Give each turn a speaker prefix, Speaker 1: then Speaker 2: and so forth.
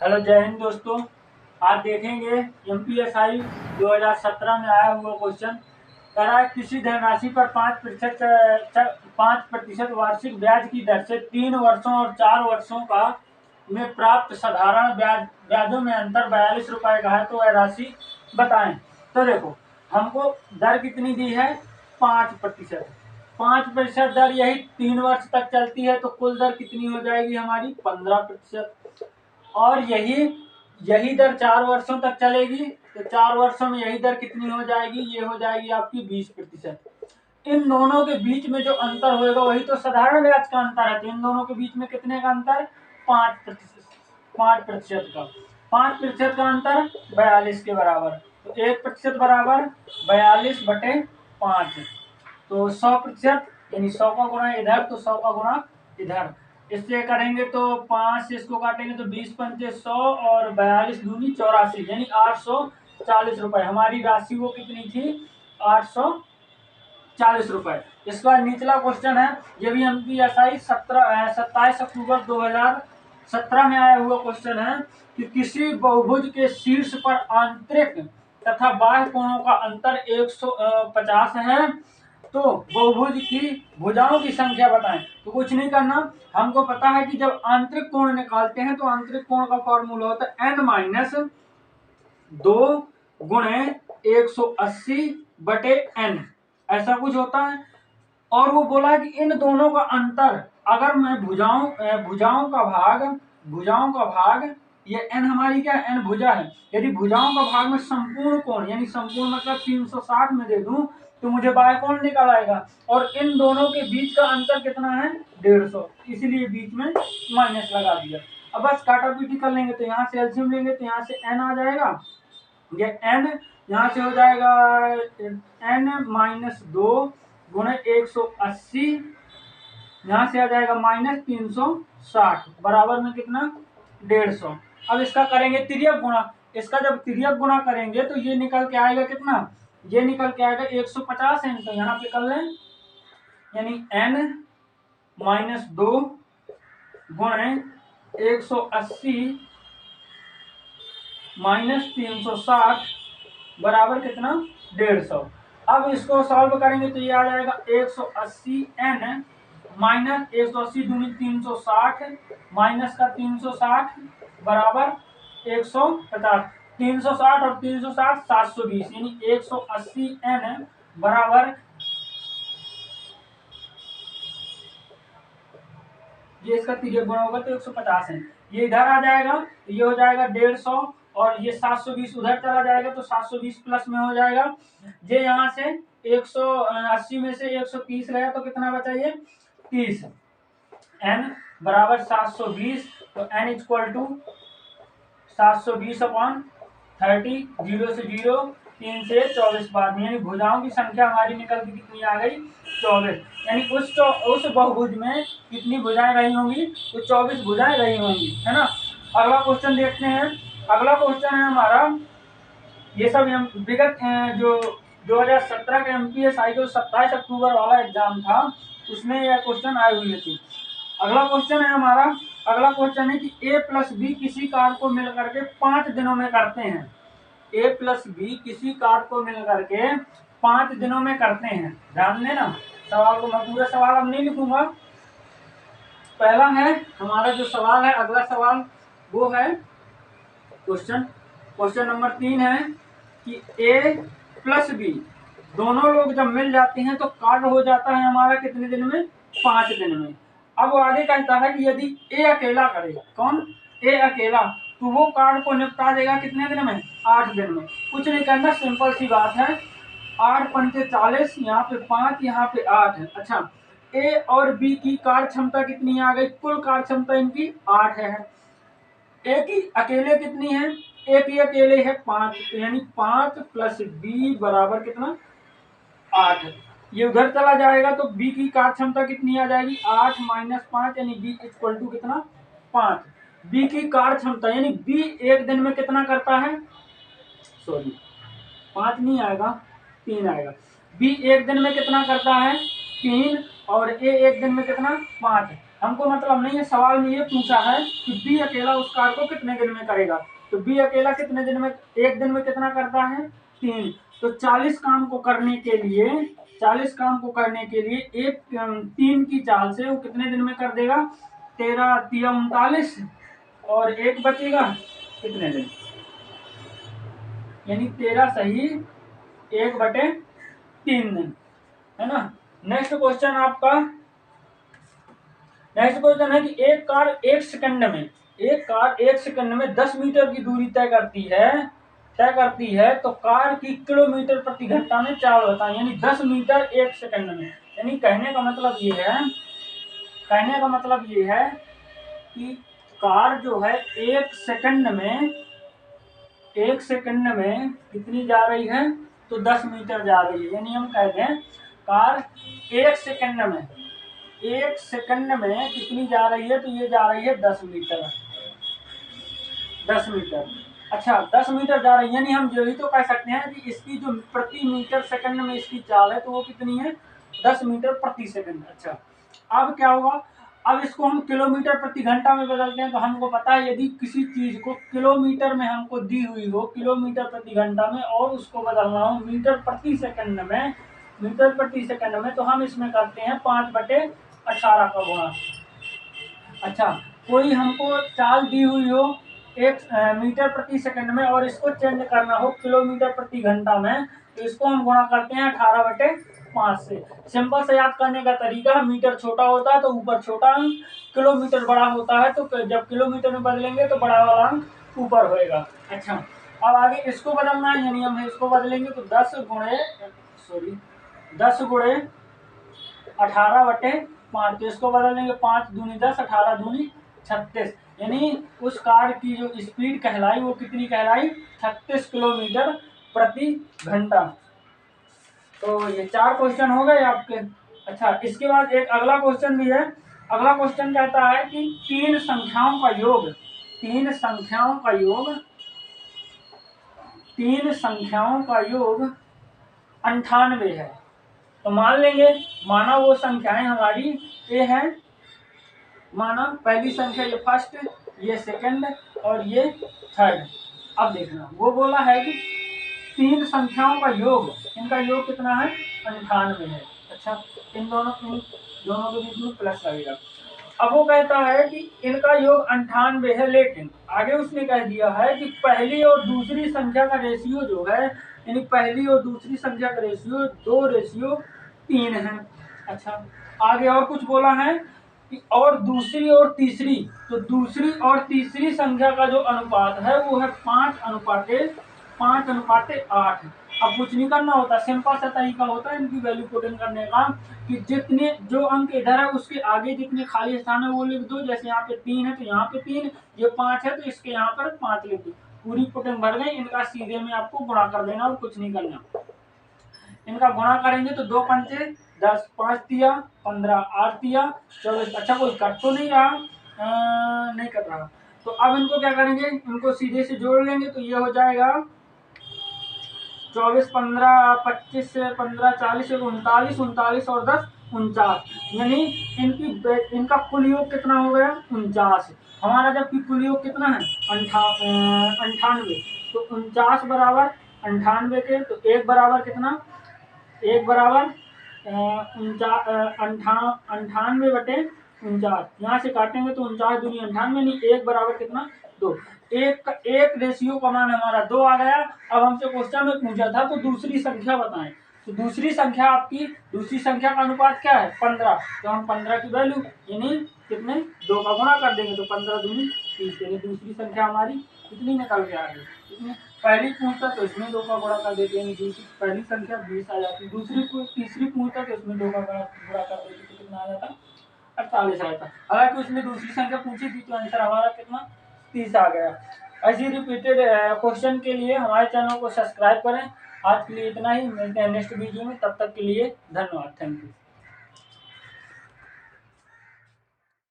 Speaker 1: Hello, जय हिंद दोस्तों। आज देखेंगे एमपीएसआई 2017 में आया हुआ क्वेश्चन। कह रहा है किसी धनराशि पर 5% वार्षिक ब्याज की दर से 3 वर्षों और 4 वर्षों का में प्राप्त साधारण ब्याजों में अंतर 42 रुपए का है, तो वह राशि बताएं। तो देखो, हमको दर कितनी दी है? 5%। 5% दर यही 3 वर्ष तक चलती है, तो कुल दर कितनी हो जाएगी हमारी? 15%। और यही यही दर 4 वर्षों तक चलेगी, तो 4 वर्षों में यही दर कितनी हो जाएगी? ये हो जाएगी आपकी 20%। इन दोनों के बीच में जो अंतर होगा वही तो साधारण ब्याज का अंतर है। तो इन दोनों के बीच में कितने का अंतर? 5%। 5% का 5% का अंतर 42 के बराबर। तो 1% बराबर 42/5। तो 100%, यानी 100 का गुणा इधर तो 100 का गुणा इधर। इससे करेंगे तो 5 से इसको काटेंगे तो 20×5 100 और 42 दूनी 84, यानी 840 रुपए हमारी राशि वो कितनी थी? 840 रुपए। इसका निचला क्वेश्चन है, ये भी एमपीएसआई 27 अक्टूबर 2017 में आया हुआ क्वेश्चन है कि किसी बहुभुज के शीर्ष पर आंतरिक तथा बाह्य कोणों का अंतर 150 है, तो बहुभुज की भुजाओं की संख्या बताएं। तो कुछ नहीं करना, हमको पता है कि जब आंतरिक कोण निकालते हैं तो आंतरिक कोण का फॉर्मूला होता है n-2 गुणे 180/n, ऐसा कुछ होता है। और वो बोला कि इन दोनों का अंतर, अगर मैं भुजाओं का भाग, ये n हमारी क्या है? n भुजा है। यदि भुजाओं का भाग में संपूर्ण कोण, यानी संपूर्ण मतलब 360 में दे दूं तो मुझे बाह्य कोण निकल आएगा। और इन दोनों के बीच का अंतर कितना है? 150, इसलिए बीच में माइनस लगा दिया। अब बस काटा पीटी कर लेंगे, तो यहाँ से एलसीएम लेंगे तो यहाँ से n आ जाएगा। ये n यहाँ से हो जाएगा n-2 गुणे 180, यहाँ से आ जाएगा -360 बराबर में कितना? 150। अब इसका करेंगे तिर्यक गुणा। इसका जब तिर्यक गुणा करेंगे तो ये निकल के आएगा कितना? ये निकल के आएगा 150 है, तो यहाँ पे कर लें, यानी n-2 गुणे 180 -360 बराबर कितना? 150। अब इसको सॉल्व करेंगे तो ये आ जाएगा 180n माइनस 180 दूनी 360 माइनस का 360 बराबर 150। 360 और 360 720, यानी 180n बराबर, ये इसका तिर्यक गुणा होगा तो 150 है। ये इधर आ जाएगा तो ये हो जाएगा 150, और ये 720 उधर चला जाएगा तो 720 प्लस में हो जाएगा। ये यहाँ से 180 में से 130 गया तो कितना बचा? ये 30। n बराबर 720, तो n इक्वल टू 720/30, 0 से 0, 3 से 24 बाद में, यानी भुजाओं की संख्या हमारी निकल के कितनी आ गई? 24। यानी उस बहुभुज में कितनी भुजाएं रही होंगी? तो 24 भुजाएं रही होंगी, है ना। अगला क्वेश्चन देखते हैं। अगला क्वेश्चन है हमारा, ये सब विगत जो 2017 के एमपीएसआई जो 27 अक्टूबर वाला एग्जाम था उसमें यह क्वेश्चन आए हुए थे। अगला क्वेश्चन है हमारा, अगला क्वेश्चन है कि a+b किसी कार्य को मिल करके 5 दिनों में करते हैं। a+b किसी कार्य को मिल करके 5 दिनों में करते हैं। ध्यान देना सवाल को, मैं पूरा सवाल अब नहीं लिखूंगा। पहला है हमारा जो सवाल है, अगला सवाल वो है क्वेश्चन नंबर 3 है कि a+b दोनों लोग जब मिल जाते हैं तो कार्य हो जाता है हमारा कितने दिन में? 5 दिन में। अब वो आगे कहता है कि यदि ए अकेला करे, कौन? ए अकेला, तो वो कार्य को निपटा देगा कितने दिन में? 8 दिन में। कुछ नहीं करना, सिंपल सी बात है। 8×5 = 40, यहाँ पे 5, यहाँ पे 8 है। अच्छा, ए और बी की कार्य क्षमता कितनी आ गई? कुल कार्य क्षमता इनकी 8 है। ए की अकेले कितनी है? ए की अकेले है 5, यानी 5 + b बराबर कितना? 8। ये उधर चला जाएगा तो b की कार्य क्षमता कितनी आ जाएगी? 8 - 5, यानी b इक्वल टू कितना? 5। b की कार्य क्षमता, यानी b एक दिन में कितना करता है? सॉरी, 5 नहीं आएगा, 3 आएगा। b एक दिन में कितना करता है? 3। और a एक दिन में कितना? 5। हमको मतलब नहीं है, सवाल में ये पूछा है कि बी अकेला उस कार्य को कितने दिन में करेगा। तो बी अकेला कितने दिन में, एक दिन में कितना करता है, 3। तो 40 काम को करने के लिए, 40 काम को करने के लिए एक 3 की चाल से वो कितने दिन में कर देगा, 13 तिया 39 और एक बचेगा कितने दिन, यानी 13 सही 1/3 दिन, है ना। नेक्स्ट क्वेश्चन आपका, नेक्स्ट क्वेश्चन है कि एक कार 1 सेकंड में 10 मीटर की दूरी तय करती है तो कार की किलोमीटर प्रति घंटा में चाल बताएं, यानी 10 मीटर 1 सेकंड में। यानी कहने का मतलब ये है कि कार जो है 1 सेकंड में कितनी जा रही है, तो 10 मीटर जा रही है। यानी हम कह दें कार 1 सेकंड में कितनी जा रही है, तो ये जा रही है 10 मीटर। अच्छा 10 मीटर जा रही है, यानी हम यही तो कह सकते हैं कि इसकी जो प्रति मीटर सेकंड में इसकी चाल है तो वो कितनी है, 10 मीटर प्रति सेकंड। अच्छा अब क्या होगा, अब इसको हम किलोमीटर प्रति घंटा में बदलते हैं। तो हमको पता है यदि किसी चीज को किलोमीटर में हमको दी हुई हो, किलोमीटर प्रति घंटा में, और उसको बदलना हो मीटर प्रति सेकंड में, तो हम इसमें करते हैं 5/18 का गुणा। अच्छा कोई हमको चाल दी हुई हो 1 मीटर प्रति सेकंड में और इसको चेंज करना हो किलोमीटर प्रति घंटा में, तो इसको हम गुणा करते हैं 18/5 से। सिंपल से याद करने का तरीका, मीटर छोटा होता है तो ऊपर छोटा अंक, किलोमीटर बड़ा होता है तो जब किलोमीटर में बदलेंगे तो बड़ा वाला अंक ऊपर होएगा। अच्छा अब आगे इसको बदलना है, यानी हम इसको बदलेंगे तो 10 गुणे 18/5, तो इसको बदल देंगे 5 दूनी 10, 18 दूनी 36, यानी उस कार की जो स्पीड कहलाई वो कितनी कहलाई, 36 किलोमीटर प्रति घंटा। तो ये 4 क्वेश्चन हो गए आपके। अच्छा इसके बाद एक अगला क्वेश्चन भी है। अगला क्वेश्चन कहता है कि 3 संख्याओं का योग 98 है। तो मान लेंगे, माना वो संख्याएं हमारी ये है, माना पहली संख्या ये फर्स्ट, ये सेकंड और ये थर्ड। अब देखना वो बोला है कि 3 संख्याओं का योग, इनका योग कितना है, 98 है। अच्छा इन दोनों के बीच में प्लस लगेगा। अब वो कहता है कि इनका योग 98 है, लेकिन आगे उसने कह दिया है कि पहली और दूसरी संख्या का रेशियो जो है, यानी पहली और दूसरी संख्या का रेशियो 2:3 है। अच्छा आगे और कुछ बोला है कि और दूसरी और तीसरी, तो दूसरी और तीसरी संख्या का जो अनुपात है वो है 5:8। अब कुछ नहीं करना होता, सिंपल सा तरीका होता है इनकी वैल्यू पुटिंग करने का, कि जितने जो अंक इधर है उसके आगे जितने खाली स्थान है वो लिख दो। जैसे यहाँ पे 3 है तो यहाँ पे 3, ये 5 है तो इसके यहाँ पर 5 लिख दो। पूरी पुटिंग भर गई, इनका सीधे में आपको गुणा कर देना और कुछ नहीं करना। इनका गुणा करेंगे तो 2 पंचे 10, 5 तिया 15, 8 तिया 24। अच्छा कोई कर तो नहीं रहा, नहीं कर रहा, तो अब इनको क्या करेंगे, इनको सीधे से जोड़ लेंगे तो ये हो जाएगा 24, 15, 25 से 15, 40, 39, 39 और 10 49, यानी इनका कुल योग कितना हो गया, 49। हमारा जबकि कुल योग कितना है 98, तो 49 बराबर 98 के, तो 1 बराबर कितना, 1 बराबर 98/49, यहाँ से काटेंगे तो 49 दूनी 98, यानी 1 बराबर कितना, 2। एक रेशियो का मान हमारा 2 आ गया। अब हमसे क्वेश्चन में पूछा था तो दूसरी संख्या बताएं, तो दूसरी संख्या का अनुपात क्या है, 15। तो हम 15 की वैल्यू यानी कितने, 2 का गुणा कर देंगे तो 15 दूनी 30, यानी दूसरी संख्या हमारी कितनी निकल के आ गई, कितनी, पहली पूछता तो इसमें 2 का गुणा कर देते हैं, दूसरी पहली संख्या 20 आ जाती, तीसरी पूछता तो इसमें 2 का गुणा कर देते तो कितना आ जाता, 48 आया था। हालांकि उसने दूसरी संख्या पूछी थी तो आंसर हमारा कितना, 30 आ गया। ऐसी रिपीटेड क्वेश्चन के लिए हमारे चैनल को सब्सक्राइब करें। आज के लिए इतना ही, मिलते हैं नेक्स्ट वीडियो में, तब तक के लिए धन्यवाद, थैंक यू।